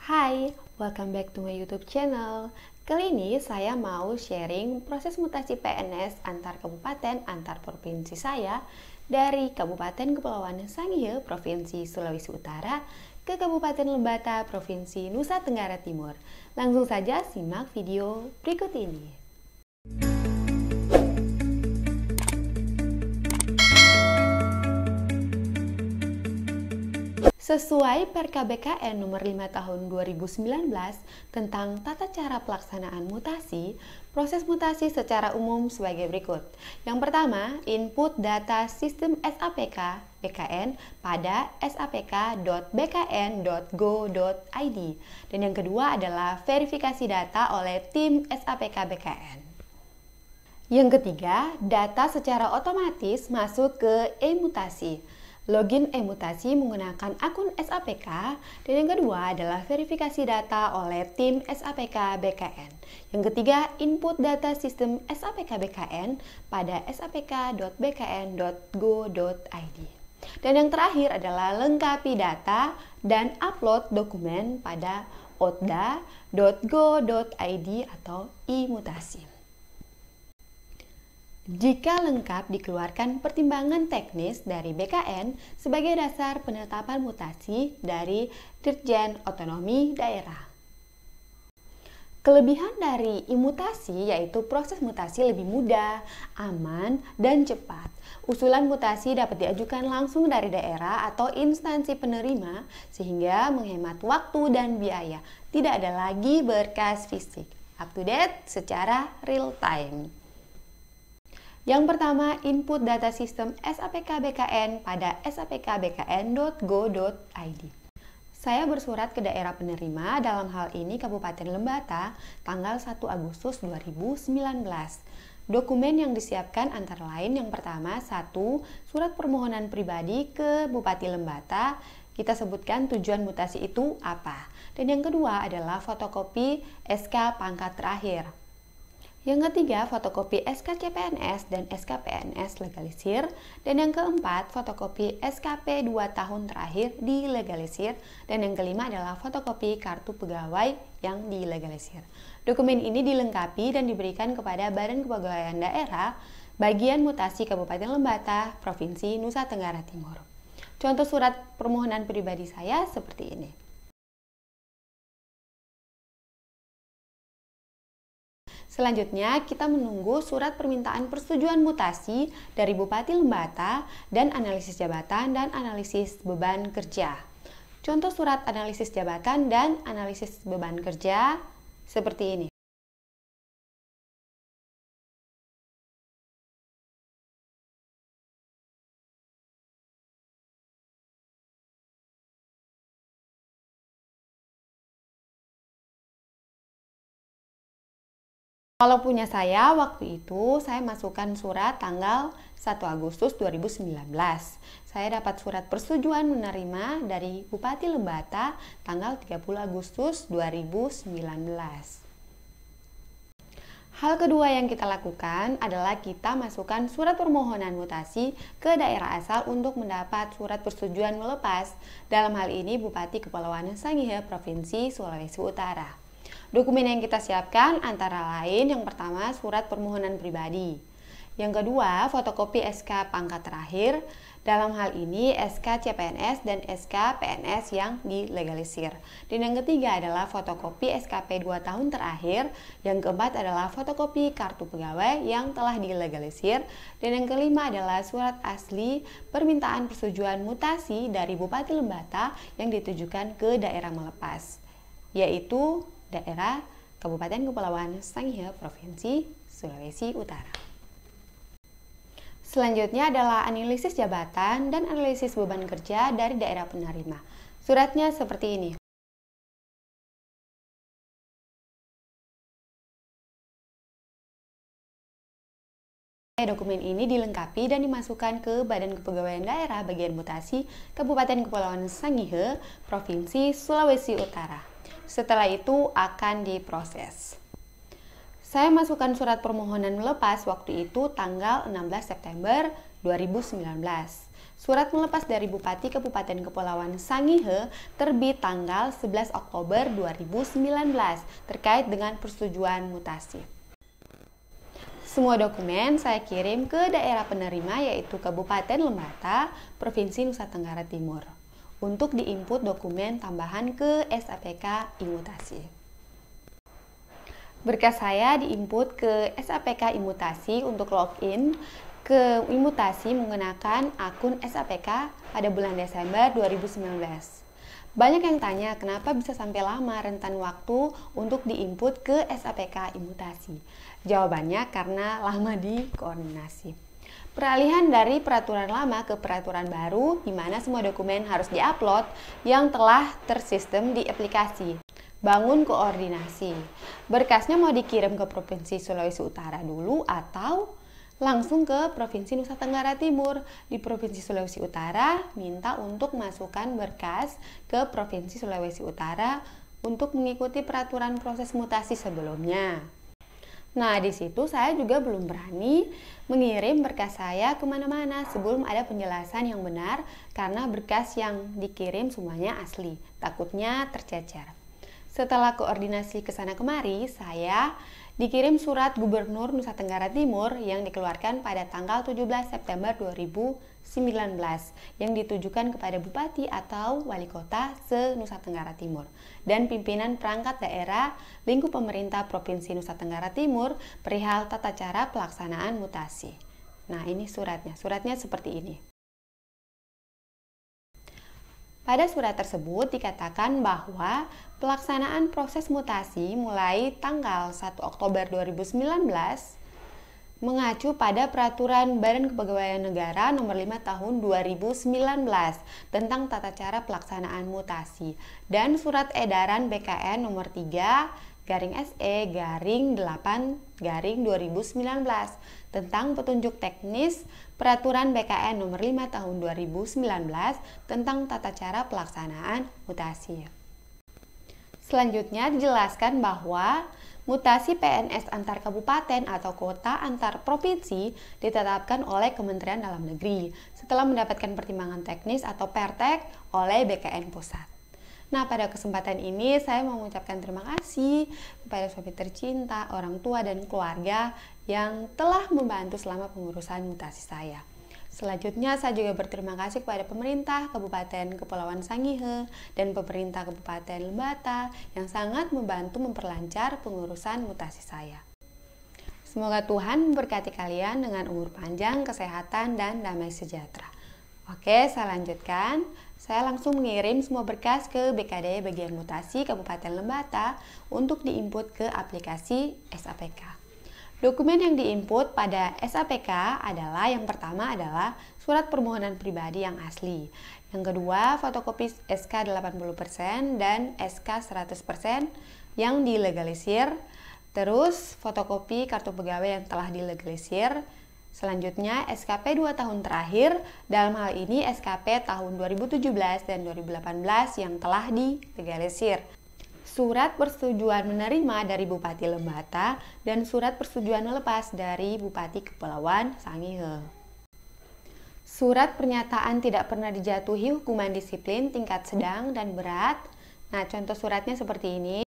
Hai, welcome back to my YouTube channel. Kali ini saya mau sharing proses mutasi PNS antar kabupaten antar provinsi saya dari Kabupaten Kepulauan Sangihe, Provinsi Sulawesi Utara ke Kabupaten Lembata, Provinsi Nusa Tenggara Timur. Langsung saja simak video berikut ini. Sesuai PRKBKN nomor 5 tahun 2019 tentang tata cara pelaksanaan mutasi, proses mutasi secara umum sebagai berikut. Yang pertama, input data sistem SAPK BKN pada sapk.bkn.go.id. Dan yang kedua adalah verifikasi data oleh tim SAPK BKN. Yang ketiga, data secara otomatis masuk ke e-mutasi. Login e-mutasi menggunakan akun SAPK, dan yang kedua adalah verifikasi data oleh tim SAPK BKN. Yang ketiga, input data sistem SAPK BKN pada sapk.bkn.go.id. Dan yang terakhir adalah lengkapi data dan upload dokumen pada otda.go.id atau e-mutasi. Jika lengkap dikeluarkan pertimbangan teknis dari BKN sebagai dasar penetapan mutasi dari Dirjen Otonomi Daerah. Kelebihan dari e-mutasi yaitu proses mutasi lebih mudah, aman, dan cepat. Usulan mutasi dapat diajukan langsung dari daerah atau instansi penerima sehingga menghemat waktu dan biaya. Tidak ada lagi berkas fisik. Up to date secara real time. Yang pertama, input data sistem SAPK BKN pada sapkbkn.go.id. Saya bersurat ke daerah penerima, dalam hal ini Kabupaten Lembata, tanggal 1 Agustus 2019. Dokumen yang disiapkan antara lain yang pertama, 1. Surat permohonan pribadi ke Bupati Lembata. Kita sebutkan tujuan mutasi itu apa. Dan yang kedua adalah fotokopi SK pangkat terakhir. Yang ketiga, fotokopi SK CPNS dan SK PNS legalisir. Dan yang keempat, fotokopi SKP 2 tahun terakhir dilegalisir. Dan yang kelima adalah fotokopi kartu pegawai yang dilegalisir. Dokumen ini dilengkapi dan diberikan kepada Badan Kepegawaian Daerah Bagian Mutasi Kabupaten Lembata, Provinsi Nusa Tenggara Timur. Contoh surat permohonan pribadi saya seperti ini. Selanjutnya, kita menunggu surat permintaan persetujuan mutasi dari Bupati Lembata dan analisis jabatan dan analisis beban kerja. Contoh surat analisis jabatan dan analisis beban kerja seperti ini. Kalau punya saya, waktu itu saya masukkan surat tanggal 1 Agustus 2019. Saya dapat surat persetujuan menerima dari Bupati Lembata tanggal 30 Agustus 2019. Hal kedua yang kita lakukan adalah kita masukkan surat permohonan mutasi ke daerah asal untuk mendapat surat persetujuan melepas. Dalam hal ini Bupati Kepulauan Sangihe, Provinsi Sulawesi Utara. Dokumen yang kita siapkan antara lain yang pertama surat permohonan pribadi. Yang kedua fotokopi SK pangkat terakhir. Dalam hal ini SK CPNS dan SK PNS yang dilegalisir. Dan yang ketiga adalah fotokopi SKP 2 tahun terakhir. Yang keempat adalah fotokopi kartu pegawai yang telah dilegalisir. Dan yang kelima adalah surat asli permintaan persetujuan mutasi dari Bupati Lembata yang ditujukan ke daerah melepas, yaitu daerah Kabupaten Kepulauan Sangihe, Provinsi Sulawesi Utara. Selanjutnya adalah analisis jabatan dan analisis beban kerja dari daerah penerima. Suratnya seperti ini. Dokumen ini dilengkapi dan dimasukkan ke Badan Kepegawaian Daerah Bagian Mutasi Kabupaten Kepulauan Sangihe, Provinsi Sulawesi Utara. Setelah itu akan diproses. Saya masukkan surat permohonan melepas waktu itu tanggal 16 September 2019. Surat melepas dari Bupati Kabupaten Kepulauan Sangihe terbit tanggal 11 Oktober 2019 terkait dengan persetujuan mutasi. Semua dokumen saya kirim ke daerah penerima yaitu Kabupaten Lembata, Provinsi Nusa Tenggara Timur untuk diinput dokumen tambahan ke SAPK Imutasi. Berkas saya diinput ke SAPK Imutasi untuk login ke Imutasi menggunakan akun SAPK pada bulan Desember 2019. Banyak yang tanya kenapa bisa sampai lama rentan waktu untuk diinput ke SAPK Imutasi. Jawabannya karena lama di koordinasi. Peralihan dari peraturan lama ke peraturan baru di mana semua dokumen harus diupload yang telah tersistem di aplikasi. Bangun koordinasi. Berkasnya mau dikirim ke Provinsi Sulawesi Utara dulu atau langsung ke Provinsi Nusa Tenggara Timur. Di Provinsi Sulawesi Utara minta untuk masukkan berkas ke Provinsi Sulawesi Utara untuk mengikuti peraturan proses mutasi sebelumnya. Nah, di situ saya juga belum berani mengirim berkas saya kemana-mana sebelum ada penjelasan yang benar karena berkas yang dikirim semuanya asli. Takutnya tercecer. Setelah koordinasi ke sana kemari, saya dikirim surat Gubernur Nusa Tenggara Timur yang dikeluarkan pada tanggal 17 September 2019 yang ditujukan kepada Bupati atau Wali Kota se-Nusa Tenggara Timur dan pimpinan perangkat daerah lingkup pemerintah Provinsi Nusa Tenggara Timur perihal tata cara pelaksanaan mutasi. Nah, ini suratnya. Suratnya seperti ini. Pada surat tersebut dikatakan bahwa pelaksanaan proses mutasi mulai tanggal 1 Oktober 2019 mengacu pada Peraturan Badan Kepegawaian Negara Nomor 5 Tahun 2019 tentang tata cara pelaksanaan mutasi dan Surat Edaran BKN Nomor 3/SE/8/2019 tentang petunjuk teknis Peraturan BKN Nomor 5 Tahun 2019 tentang tata cara pelaksanaan mutasi. Selanjutnya dijelaskan bahwa mutasi PNS antar kabupaten atau kota antar provinsi ditetapkan oleh Kementerian Dalam Negeri setelah mendapatkan pertimbangan teknis atau pertek oleh BKN Pusat. Nah, pada kesempatan ini saya mau mengucapkan terima kasih kepada suami tercinta, orang tua, dan keluarga yang telah membantu selama pengurusan mutasi saya. Selanjutnya, saya juga berterima kasih kepada pemerintah Kabupaten Kepulauan Sangihe dan pemerintah Kabupaten Lembata yang sangat membantu memperlancar pengurusan mutasi saya. Semoga Tuhan memberkati kalian dengan umur panjang, kesehatan, dan damai sejahtera. Oke, saya lanjutkan. Saya langsung mengirim semua berkas ke BKD bagian mutasi Kabupaten Lembata untuk diinput ke aplikasi SAPK. Dokumen yang diinput pada SAPK adalah yang pertama adalah surat permohonan pribadi yang asli. Yang kedua, fotokopi SK 80% dan SK 100% yang dilegalisir. Terus, fotokopi kartu pegawai yang telah dilegalisir. Selanjutnya, SKP 2 tahun terakhir, dalam hal ini SKP tahun 2017 dan 2018 yang telah dilegalisir. Surat persetujuan menerima dari Bupati Lembata dan surat persetujuan melepas dari Bupati Kepulauan Sangihe. Surat pernyataan tidak pernah dijatuhi hukuman disiplin tingkat sedang dan berat. Nah, contoh suratnya seperti ini.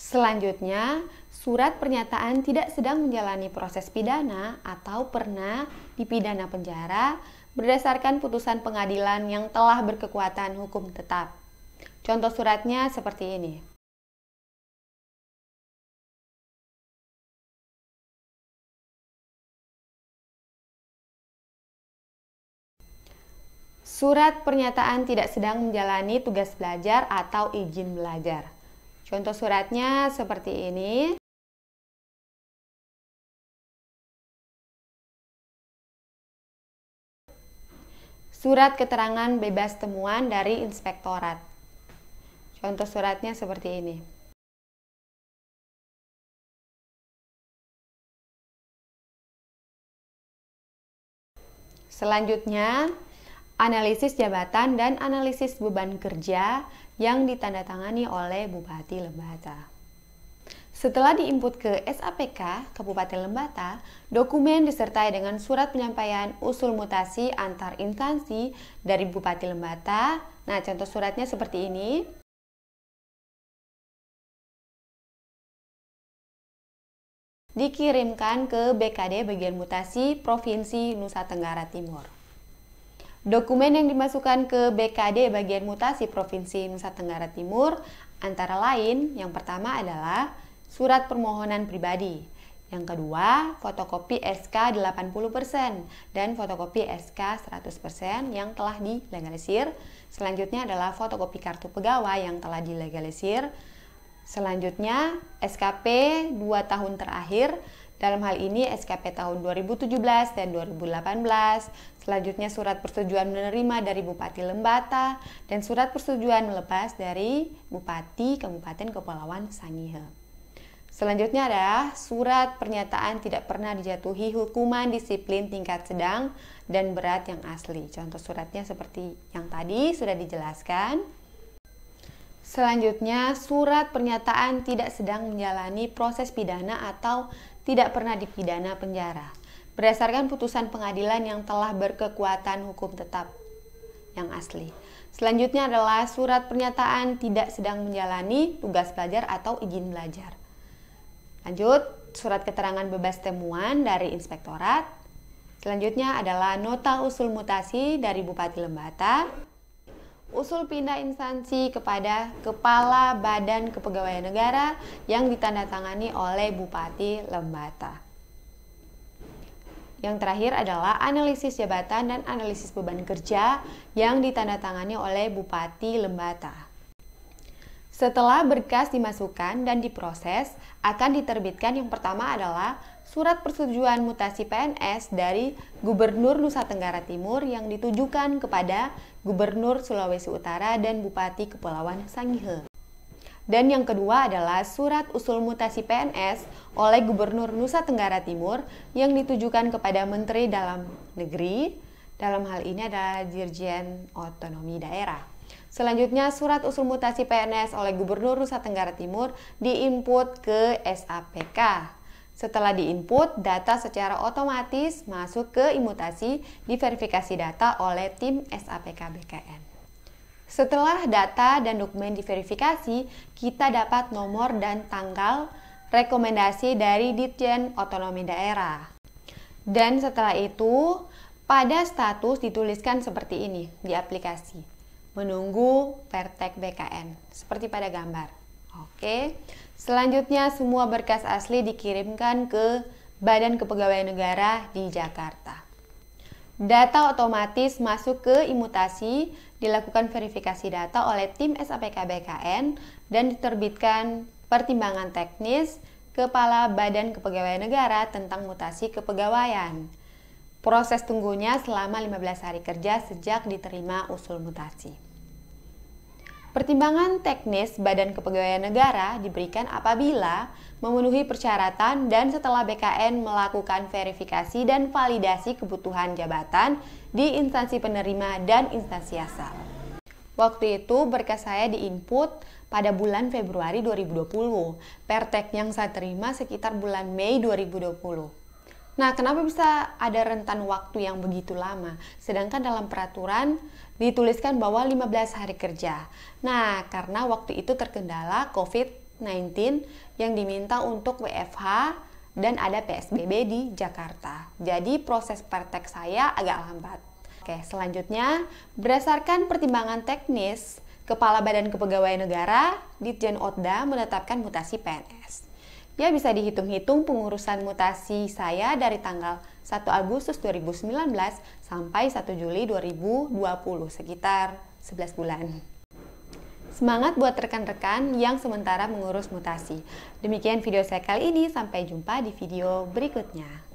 Selanjutnya, surat pernyataan tidak sedang menjalani proses pidana atau pernah dipidana penjara berdasarkan putusan pengadilan yang telah berkekuatan hukum tetap. Contoh suratnya seperti ini. Surat pernyataan tidak sedang menjalani tugas belajar atau izin belajar. Contoh suratnya seperti ini. Surat keterangan bebas temuan dari inspektorat. Contoh suratnya seperti ini. Selanjutnya, analisis jabatan dan analisis beban kerja yang ditandatangani oleh Bupati Lembata. Setelah diinput ke SAPK Kabupaten Lembata, dokumen disertai dengan surat penyampaian usul mutasi antar instansi dari Bupati Lembata. Nah, contoh suratnya seperti ini. Dikirimkan ke BKD Bagian Mutasi Provinsi Nusa Tenggara Timur. Dokumen yang dimasukkan ke BKD Bagian Mutasi Provinsi Nusa Tenggara Timur antara lain, yang pertama adalah surat permohonan pribadi. Yang kedua, fotokopi SK 80% dan fotokopi SK 100% yang telah dilegalisir. Selanjutnya adalah fotokopi kartu pegawai yang telah dilegalisir. Selanjutnya, SKP 2 tahun terakhir, dalam hal ini SKP tahun 2017 dan 2018. Selanjutnya surat persetujuan menerima dari Bupati Lembata dan surat persetujuan melepas dari Bupati Kabupaten Kepulauan Sangihe. Selanjutnya adalah surat pernyataan tidak pernah dijatuhi hukuman disiplin tingkat sedang dan berat yang asli. Contoh suratnya seperti yang tadi sudah dijelaskan. Selanjutnya, surat pernyataan tidak sedang menjalani proses pidana atau tidak pernah dipidana penjara berdasarkan putusan pengadilan yang telah berkekuatan hukum tetap yang asli. Selanjutnya adalah surat pernyataan tidak sedang menjalani tugas belajar atau izin belajar. Lanjut, surat keterangan bebas temuan dari inspektorat. Selanjutnya adalah nota usul mutasi dari Bupati Lembata. Usul pindah instansi kepada Kepala Badan Kepegawaian Negara yang ditandatangani oleh Bupati Lembata. Yang terakhir adalah analisis jabatan dan analisis beban kerja yang ditandatangani oleh Bupati Lembata. Setelah berkas dimasukkan dan diproses, akan diterbitkan yang pertama adalah surat persetujuan mutasi PNS dari Gubernur Nusa Tenggara Timur yang ditujukan kepada Gubernur Sulawesi Utara dan Bupati Kepulauan Sangihe. Dan yang kedua adalah surat usul mutasi PNS oleh Gubernur Nusa Tenggara Timur yang ditujukan kepada Menteri Dalam Negeri, dalam hal ini adalah Dirjen Otonomi Daerah. Selanjutnya, surat usul mutasi PNS oleh Gubernur Nusa Tenggara Timur diinput ke SAPK. Setelah diinput, data secara otomatis masuk ke imutasi diverifikasi data oleh tim SAPK BKN. Setelah data dan dokumen diverifikasi, kita dapat nomor dan tanggal rekomendasi dari Ditjen Otonomi Daerah. Dan setelah itu, pada status dituliskan seperti ini di aplikasi. Menunggu Pertek BKN, seperti pada gambar. Oke. Selanjutnya, semua berkas asli dikirimkan ke Badan Kepegawaian Negara di Jakarta. Data otomatis masuk ke imutasi, dilakukan verifikasi data oleh tim SAPK BKN, dan diterbitkan pertimbangan teknis Kepala Badan Kepegawaian Negara tentang mutasi kepegawaian. Proses tunggunya selama 15 hari kerja sejak diterima usul mutasi. Pertimbangan teknis Badan Kepegawaian Negara diberikan apabila memenuhi persyaratan dan setelah BKN melakukan verifikasi dan validasi kebutuhan jabatan di instansi penerima dan instansi asal. Waktu itu berkas saya diinput pada bulan Februari 2020. Pertek yang saya terima sekitar bulan Mei 2020. Nah, kenapa bisa ada rentan waktu yang begitu lama? Sedangkan dalam peraturan dituliskan bahwa 15 hari kerja. Nah, karena waktu itu terkendala COVID-19 yang diminta untuk WFH dan ada PSBB di Jakarta. Jadi proses pertek saya agak lambat. Oke, selanjutnya berdasarkan pertimbangan teknis, Kepala Badan Kepegawaian Negara, Ditjen Otda menetapkan mutasi PNS. Ya, bisa dihitung-hitung pengurusan mutasi saya dari tanggal 1 Agustus 2019 sampai 1 Juli 2020, sekitar 11 bulan. Semangat buat rekan-rekan yang sementara mengurus mutasi. Demikian video saya kali ini, sampai jumpa di video berikutnya.